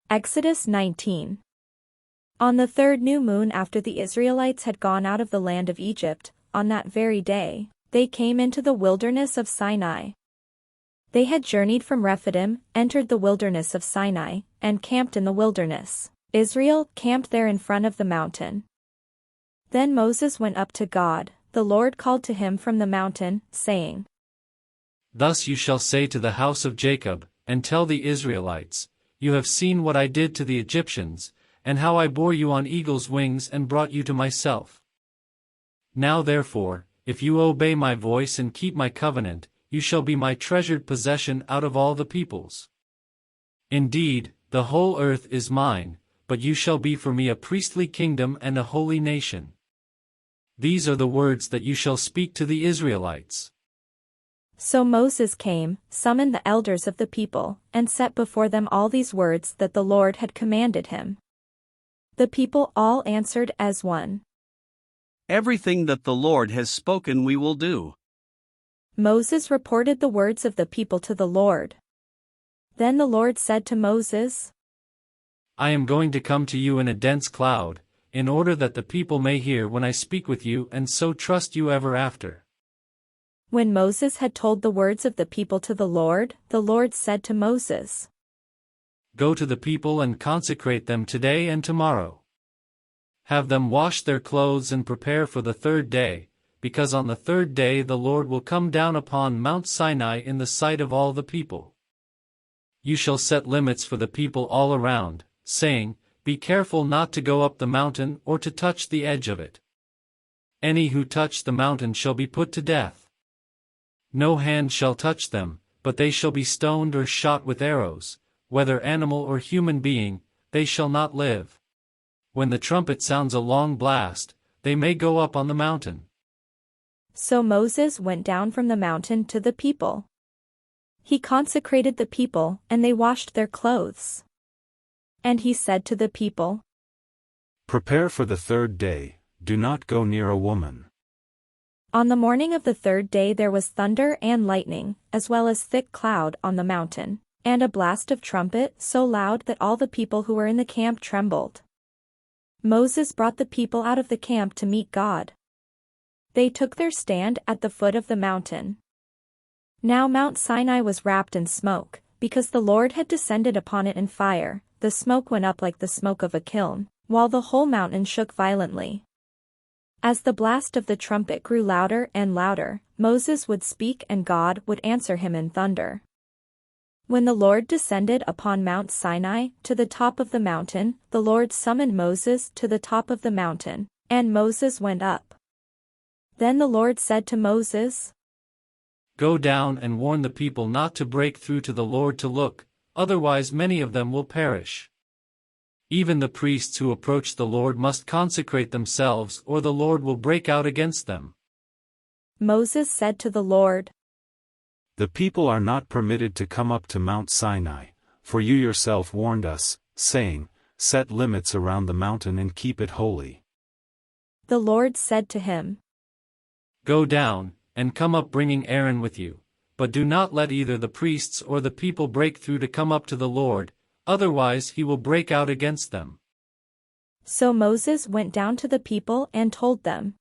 Exodus 19. On the third new moon after the Israelites had gone out of the land of Egypt, on that very day, they came into the wilderness of Sinai. They had journeyed from Rephidim, entered the wilderness of Sinai, and camped in the wilderness. Israel camped there in front of the mountain. Then Moses went up to God. The Lord called to him from the mountain, saying, Thus you shall say to the house of Jacob, and tell the Israelites, You have seen what I did to the Egyptians, and how I bore you on eagle's wings and brought you to myself. Now therefore, if you obey my voice and keep my covenant, you shall be my treasured possession out of all the peoples. Indeed, the whole earth is mine, but you shall be for me a priestly kingdom and a holy nation. These are the words that you shall speak to the Israelites. So Moses came, summoned the elders of the people, and set before them all these words that the Lord had commanded him. The people all answered as one, Everything that the Lord has spoken we will do. Moses reported the words of the people to the Lord. Then the Lord said to Moses, I am going to come to you in a dense cloud, in order that the people may hear when I speak with you and so trust you ever after. When Moses had told the words of the people to the Lord said to Moses, Go to the people and consecrate them today and tomorrow. Have them wash their clothes and prepare for the third day, because on the third day the Lord will come down upon Mount Sinai in the sight of all the people. You shall set limits for the people all around, saying, Be careful not to go up the mountain or to touch the edge of it. Any who touch the mountain shall be put to death. No hand shall touch them, but they shall be stoned or shot with arrows, whether animal or human being, they shall not live. When the trumpet sounds a long blast, they may go up on the mountain. So Moses went down from the mountain to the people. He consecrated the people, and they washed their clothes. And he said to the people, Prepare for the third day, do not go near a woman. On the morning of the third day there was thunder and lightning, as well as thick cloud on the mountain, and a blast of trumpet so loud that all the people who were in the camp trembled. Moses brought the people out of the camp to meet God. They took their stand at the foot of the mountain. Now Mount Sinai was wrapped in smoke, because the Lord had descended upon it in fire. The smoke went up like the smoke of a kiln, while the whole mountain shook violently. As the blast of the trumpet grew louder and louder, Moses would speak and God would answer him in thunder. When the Lord descended upon Mount Sinai, to the top of the mountain, the Lord summoned Moses to the top of the mountain, and Moses went up. Then the Lord said to Moses, Go down and warn the people not to break through to the Lord to look, otherwise many of them will perish. Even the priests who approach the Lord must consecrate themselves, or the Lord will break out against them. Moses said to the Lord, The people are not permitted to come up to Mount Sinai, for you yourself warned us, saying, Set limits around the mountain and keep it holy. The Lord said to him, Go down, and come up bringing Aaron with you, but do not let either the priests or the people break through to come up to the Lord, otherwise he will break out against them. So Moses went down to the people and told them,